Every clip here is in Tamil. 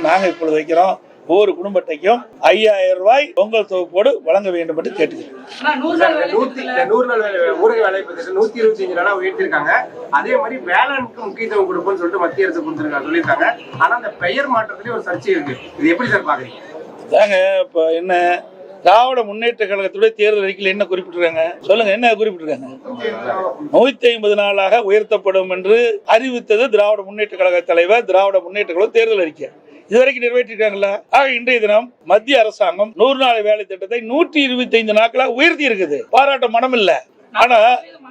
நாங்க இப்பொழுது வைக்கிறோம். ஒவ்வொரு குடும்ப அட்டைக்கும் 5000 ரூபாய் பொங்கல் தொகுப்போடு வழங்க வேண்டும் என்று கேட்டுக்கிறேன். 100 நாள் ஊரக வேலை திட்டம் 125 நாளா உயர்த்திருக்காங்க. அதே மாதிரி வேளாண்க்கு முக்கியத்துவம் கொடுப்போம்னு சொல்லிட்டு மத்திய அரசு கொடுத்திருக்காங்க சொல்லியிருக்காங்க. ஆனா அந்த பெயர் மாற்றத்திலே ஒரு சர்ச்சை இருக்கு. இது எப்படி சார் பாக்குறீங்க? தாங்க இப்ப என்ன திராவிட முன்னேற்ற கழகத்துடைய தேர்தல் அறிக்கையில் என்ன குறிப்பிட்டிருக்காங்க சொல்லுங்க, என்ன குறிப்பிட்டிருக்காங்க? 150 நாளாக உயர்த்தப்படும் என்று அறிவித்தது திராவிட முன்னேற்ற கழக தலைவர், திராவிட முன்னேற்ற கழக தேர்தல் அறிக்கை. இதுவரைக்கும் நிறைவேற்றிருக்காங்களா? ஆக இன்றைய தினம் மத்திய அரசாங்கம் 100 நாள் வேலை திட்டத்தை 125 நாட்களாக உயர்த்தி இருக்குது. பாராட்ட மனம் இல்ல. ஆனா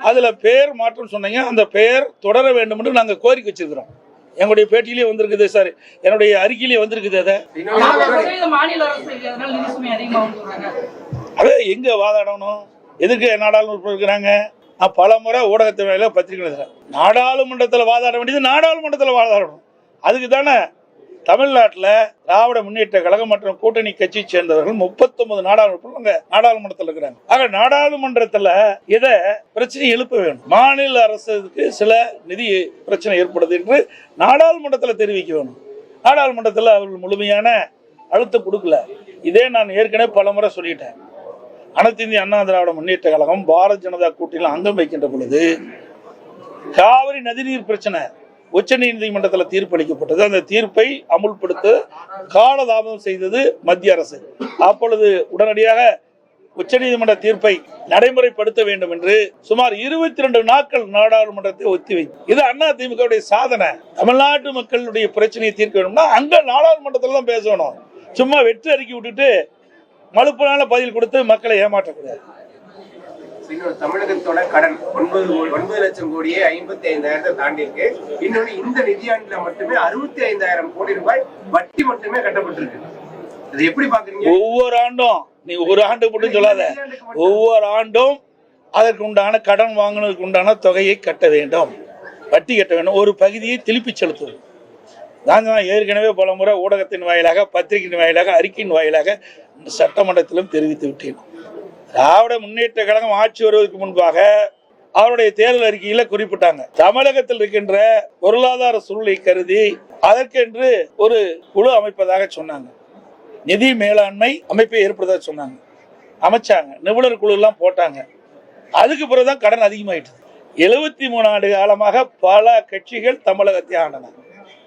அதுல பெயர் மாற்றம் சொன்னீங்க, அந்த பெயர் தொடர வேண்டும் என்று நாங்க கோரிக்கை வச்சிருக்கிறோம். எங்களுடைய பேட்டியிலே வந்திருக்குது சார், என்னுடைய அறிக்கையிலே வந்திருக்குது. அதை எங்க வாதாடணும்? எதுக்கு நாடாளுமன்ற இருக்கிறாங்க? நான் பல முறை ஊடகத்தின் வேலையில பத்திரிகை எழுதுறேன். நாடாளுமன்றத்தில் வாதாட வேண்டியது நாடாளுமன்றத்தில் வாதாடணும். அதுக்கு தானே தமிழ்நாட்டில் திராவிட முன்னேற்ற கழகம் மற்றும் கூட்டணி கட்சியை சேர்ந்தவர்கள் 39 நாடாளுமன்றத்தில் இருக்கிறாங்க. ஆக நாடாளுமன்றத்தில் இதை பிரச்சனை எழுப்ப வேண்டும். மாநில அரசுக்கு சில நிதி பிரச்சனை ஏற்படுது என்று நாடாளுமன்றத்தில் தெரிவிக்க வேணும். நாடாளுமன்றத்தில் அவர்கள் முழுமையான அழுத்தம் கொடுக்கல. இதே நான் ஏற்கனவே பல முறை சொல்லிட்டேன். அனைத்து இந்திய அண்ணா திராவிட முன்னேற்ற கழகம் பாரதிய ஜனதா கூட்டணியில் அங்கம் வைக்கின்ற பொழுது காவிரி நதிநீர் பிரச்சனை உச்ச நீதிமன்றத்தில் தீர்ப்பு அளிக்கப்பட்டது. அந்த தீர்ப்பை அமுல்படுத்த காலதாமதம் செய்தது மத்திய அரசு. அப்பொழுது உடனடியாக உச்சநீதிமன்ற தீர்ப்பை நடைமுறைப்படுத்த வேண்டும் என்று சுமார் 22 நாட்கள் நாடாளுமன்றத்தை ஒத்திவை. இது அதிமுக சாதனை. தமிழ்நாட்டு மக்களுடைய பிரச்சனையை தீர்க்க வேண்டும்னா அங்க நாடாளுமன்றத்தில் தான் பேசணும். சும்மா வெற்றி அறிக்கை விட்டுட்டு மலுப்பனால பதில் கொடுத்து மக்களை ஏமாற்றக்கூடாது. தமிழகத்தோட கடன் 9 லட்சம் கோடியே 55,000 தாண்டி இருக்கு. இன்னொன்னு இந்த நிதியாண்டுல மட்டுமே 65,000 கோடி ரூபாய் வட்டி மட்டுமே கட்டப்பட்டிருக்கு. இது எப்படி பாக்குறீங்க? ஒவ்வொரு ஆண்டும், நீ ஒரு ஆண்டு மட்டும் சொல்லாத, ஒவ்வொரு ஆண்டும் அதற்கு உண்டான கடன் வாங்கினதுக்கு உண்டான தொகையை கட்ட வேண்டும், வட்டி கட்ட வேண்டும், ஒரு பகுதியை திருப்பி செலுத்துவது. நான் ஏற்கனவே பல முறை ஊடகத்தின் வாயிலாக, பத்திரிகையின் வாயிலாக, அறிக்கையின் வாயிலாக சட்டமன்றத்திலும் தெரிவித்து விட்டேன். திராவிட முன்னேற்ற கழகம் ஆட்சி வருவதற்கு முன்பாக அவருடைய தேர்தல் அறிக்கையில குறிப்பிட்டாங்க, தமிழகத்தில் இருக்கின்ற பொருளாதார சூழலை கருதி அதற்கென்று ஒரு குழு அமைப்பதாக சொன்னாங்க. நிதி மேலாண்மை அமைப்பை ஏற்படுத்த சொன்னாங்க. அமைச்சாங்க, நிபுணர் குழு எல்லாம் போட்டாங்க. அதுக்கு பிறகுதான் கடன் அதிகமாயிட்டது. 73 ஆண்டு காலமாக பல கட்சிகள் தமிழகத்தை ஆண்டன.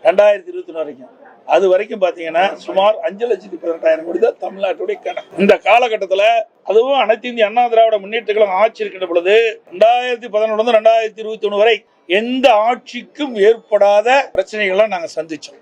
2021 வரைக்கும், அது வரைக்கும் பாத்தீங்கன்னா சுமார் 5,18,000 கோடி தான் தமிழ்நாட்டுடைய கடன். இந்த காலகட்டத்தில் அதுவும் அனைத்து இந்திய அண்ணா திராவிட முன்னேற்ற கழகம் ஆட்சி இருக்கின்ற பொழுது 2011 2021 வரை எந்த ஆட்சிக்கும் ஏற்படாத பிரச்சனைகளை நாங்கள் சந்திச்சோம்.